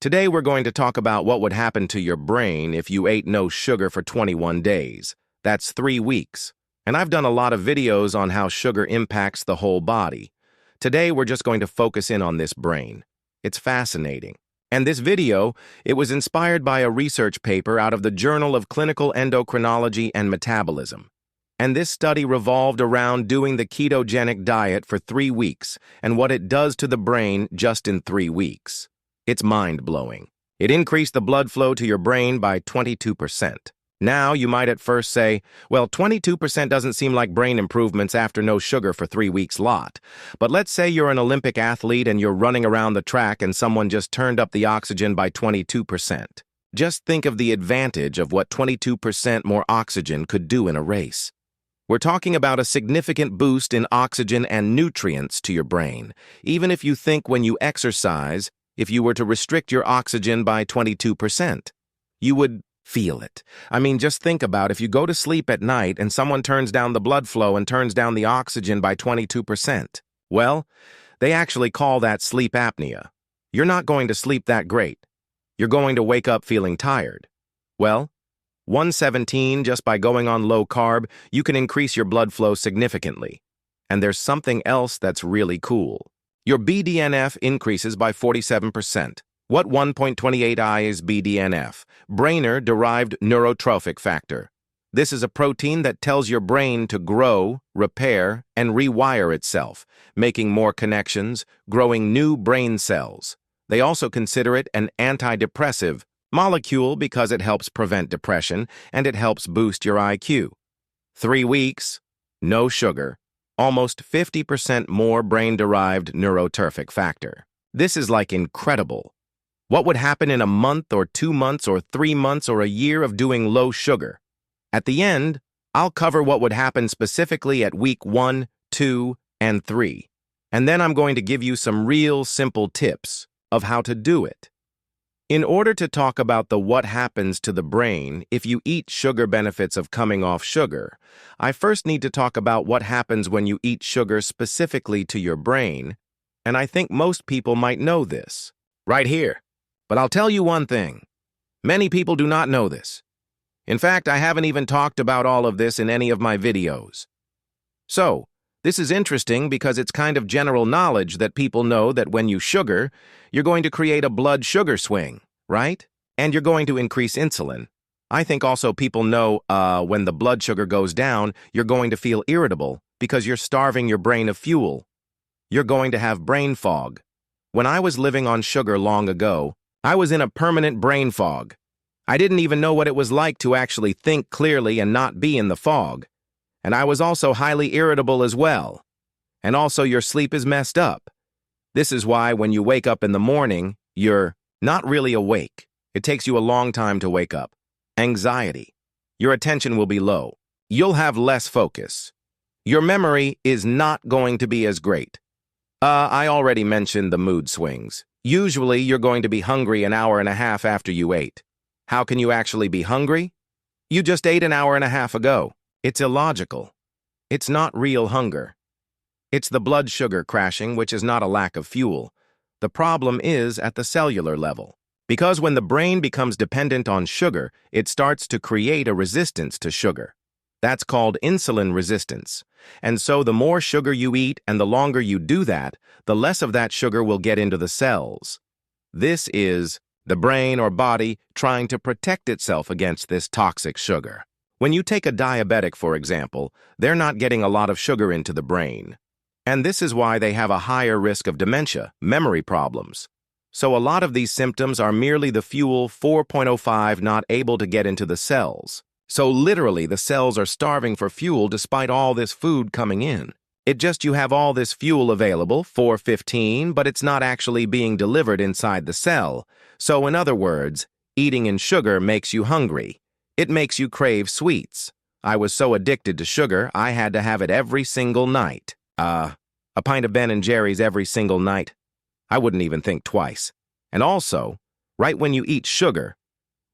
Today we're going to talk about what would happen to your brain if you ate no sugar for 21 days. That's 3 weeks. And I've done a lot of videos on how sugar impacts the whole body. Today we're just going to focus in on this brain. It's fascinating. And this video, it was inspired by a research paper out of the Journal of Clinical Endocrinology and Metabolism. And this study revolved around doing the ketogenic diet for 3 weeks and what it does to the brain just in 3 weeks. It's mind-blowing. It increased the blood flow to your brain by 22%. Now, you might at first say, well, 22% doesn't seem like brain improvements after no sugar for 3 weeks lot. But let's say you're an Olympic athlete and you're running around the track and someone just turned up the oxygen by 22%. Just think of the advantage of what 22% more oxygen could do in a race. We're talking about a significant boost in oxygen and nutrients to your brain. Even if you think when you exercise, if you were to restrict your oxygen by 22%, you would feel it. I mean, just think about if you go to sleep at night and someone turns down the blood flow and turns down the oxygen by 22%. Well, they actually call that sleep apnea. You're not going to sleep that great. You're going to wake up feeling tired. Well, 117, just by going on low carb, you can increase your blood flow significantly. And there's something else that's really cool. Your BDNF increases by 47%. What 1.28I is BDNF? Brainer-derived neurotrophic factor. This is a protein that tells your brain to grow, repair, and rewire itself, making more connections, growing new brain cells. They also consider it an antidepressive molecule because it helps prevent depression and it helps boost your IQ. 3 weeks, no sugar, almost 50% more brain-derived neurotrophic factor. This is like incredible. What would happen in a month or 2 months or 3 months or a year of doing low sugar? At the end, I'll cover what would happen specifically at week 1, 2, and 3. And then I'm going to give you some real simple tips of how to do it. In order to talk about the what happens to the brain if you eat sugar benefits of coming off sugar, I first need to talk about what happens when you eat sugar specifically to your brain, and I think most people might know this, right here. But I'll tell you one thing. Many people do not know this. In fact, I haven't even talked about all of this in any of my videos. So, this is interesting because it's kind of general knowledge that people know that when you sugar, you're going to create a blood sugar swing, right? And you're going to increase insulin. I think also people know when the blood sugar goes down, you're going to feel irritable because you're starving your brain of fuel. You're going to have brain fog. When I was living on sugar long ago, I was in a permanent brain fog. I didn't even know what it was like to actually think clearly and not be in the fog. And I was also highly irritable as well. And also your sleep is messed up. This is why when you wake up in the morning, you're not really awake. It takes you a long time to wake up. Anxiety. Your attention will be low. You'll have less focus. Your memory is not going to be as great. I already mentioned the mood swings. Usually, you're going to be hungry an hour and a half after you ate. How can you actually be hungry? You just ate an hour and a half ago. It's illogical. It's not real hunger. It's the blood sugar crashing, which is not a lack of fuel. The problem is at the cellular level. Because when the brain becomes dependent on sugar, it starts to create a resistance to sugar. That's called insulin resistance. And so the more sugar you eat and the longer you do that, the less of that sugar will get into the cells. This is the brain or body trying to protect itself against this toxic sugar. When you take a diabetic, for example, they're not getting a lot of sugar into the brain. And this is why they have a higher risk of dementia, memory problems. So a lot of these symptoms are merely the fuel 4.05 not able to get into the cells. So literally, the cells are starving for fuel despite all this food coming in. It just you have all this fuel available, 415, but it's not actually being delivered inside the cell. So in other words, eating in sugar makes you hungry. It makes you crave sweets. I was so addicted to sugar, I had to have it every single night. A pint of Ben & Jerry's every single night. I wouldn't even think twice. And also, right when you eat sugar,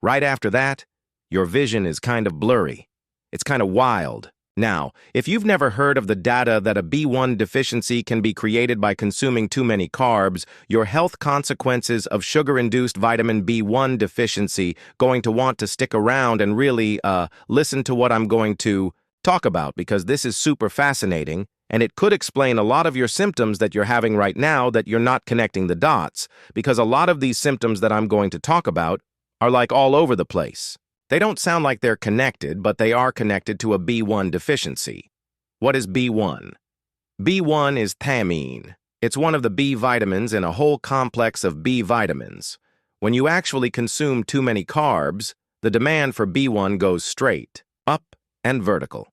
right after that, your vision is kind of blurry. It's kind of wild. Now, if you've never heard of the data that a B1 deficiency can be created by consuming too many carbs, your health consequences of sugar-induced vitamin B1 deficiency going to want to stick around and really listen to what I'm going to talk about, because this is super fascinating, and it could explain a lot of your symptoms that you're having right now that you're not connecting the dots, because a lot of these symptoms that I'm going to talk about are like all over the place. They don't sound like they're connected, but they are connected to a B1 deficiency. What is B1? B1 is thiamine. It's one of the B vitamins in a whole complex of B vitamins. When you actually consume too many carbs, the demand for B1 goes straight, up, and vertical.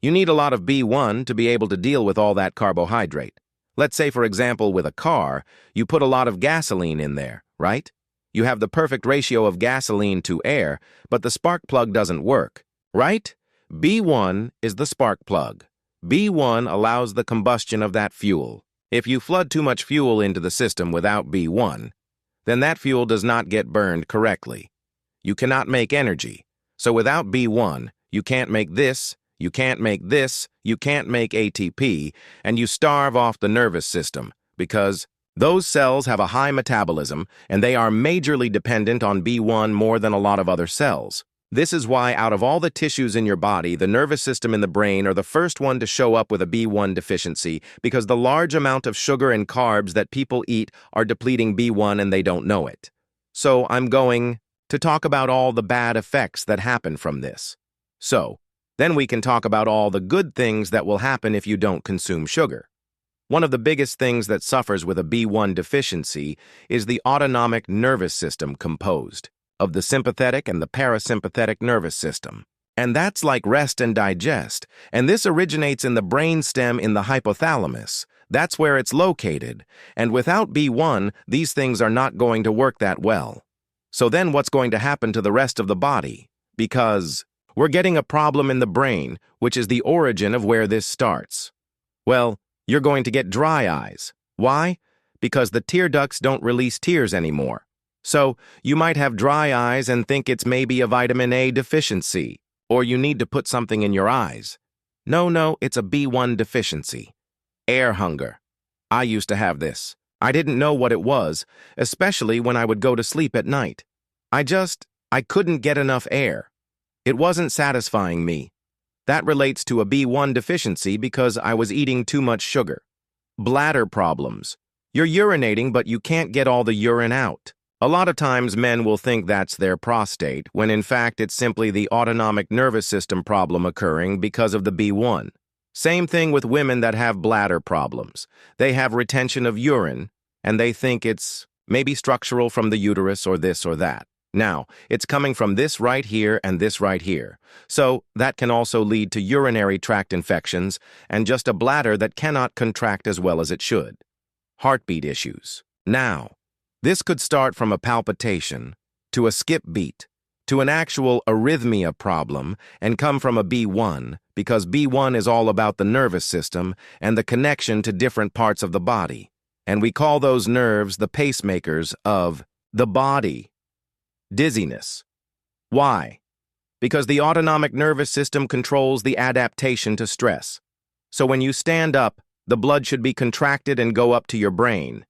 You need a lot of B1 to be able to deal with all that carbohydrate. Let's say, for example, with a car, you put a lot of gasoline in there, right? You have the perfect ratio of gasoline to air, but the spark plug doesn't work, right? B1 is the spark plug. B1 allows the combustion of that fuel. If you flood too much fuel into the system without B1, then that fuel does not get burned correctly. You cannot make energy. So without B1, you can't make this, you can't make this, you can't make ATP, and you starve off the nervous system, because those cells have a high metabolism, and they are majorly dependent on B1 more than a lot of other cells. This is why out of all the tissues in your body, the nervous system and the brain are the first one to show up with a B1 deficiency, because the large amount of sugar and carbs that people eat are depleting B1 and they don't know it. So I'm going to talk about all the bad effects that happen from this. So then we can talk about all the good things that will happen if you don't consume sugar. One of the biggest things that suffers with a B1 deficiency is the autonomic nervous system, composed of the sympathetic and the parasympathetic nervous system. And that's like rest and digest, and this originates in the brainstem in the hypothalamus. That's where it's located, and without B1, these things are not going to work that well. So then what's going to happen to the rest of the body? Because we're getting a problem in the brain, which is the origin of where this starts. Well, you're going to get dry eyes. Why? Because the tear ducts don't release tears anymore. So you might have dry eyes and think it's maybe a vitamin A deficiency, or you need to put something in your eyes. No, it's a B1 deficiency. Air hunger. I used to have this. I didn't know what it was, especially when I would go to sleep at night. I couldn't get enough air. It wasn't satisfying me. That relates to a B1 deficiency because I was eating too much sugar. Bladder problems. You're urinating, but you can't get all the urine out. A lot of times men will think that's their prostate, when in fact it's simply the autonomic nervous system problem occurring because of the B1. Same thing with women that have bladder problems. They have retention of urine, and they think it's maybe structural from the uterus or this or that. Now, it's coming from this right here and this right here. So that can also lead to urinary tract infections and just a bladder that cannot contract as well as it should. Heartbeat issues. Now, this could start from a palpitation to a skip beat to an actual arrhythmia problem and come from a B1, because B1 is all about the nervous system and the connection to different parts of the body. And we call those nerves the pacemakers of the body. Dizziness. Why? Because the autonomic nervous system controls the adaptation to stress. So when you stand up, the blood should be contracted and go up to your brain.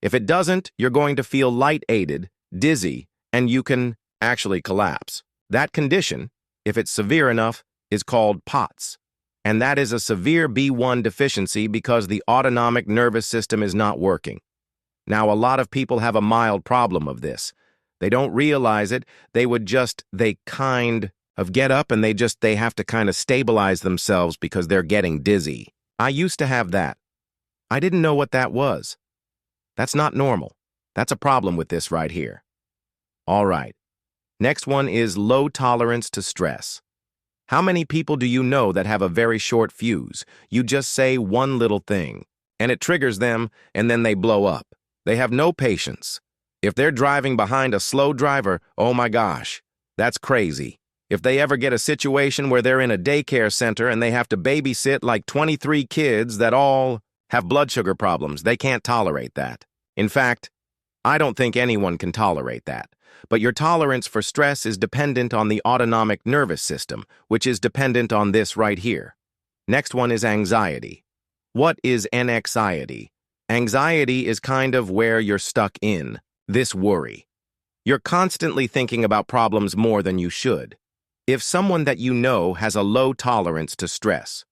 If it doesn't, you're going to feel light-aided, dizzy, and you can actually collapse. That condition, if it's severe enough, is called POTS. And that is a severe B1 deficiency because the autonomic nervous system is not working. Now, a lot of people have a mild problem of this. They don't realize it. They kind of get up and they have to kind of stabilize themselves because they're getting dizzy. I used to have that. I didn't know what that was. That's not normal. That's a problem with this right here. All right. Next one is low tolerance to stress. How many people do you know that have a very short fuse? You just say one little thing, and it triggers them, and then they blow up. They have no patience. If they're driving behind a slow driver, oh my gosh, that's crazy. If they ever get a situation where they're in a daycare center and they have to babysit like 23 kids that all have blood sugar problems, they can't tolerate that. In fact, I don't think anyone can tolerate that. But your tolerance for stress is dependent on the autonomic nervous system, which is dependent on this right here. Next one is anxiety. What is anxiety? Anxiety is kind of where you're stuck in, this worry. You're constantly thinking about problems more than you should. If someone that you know has a low tolerance to stress,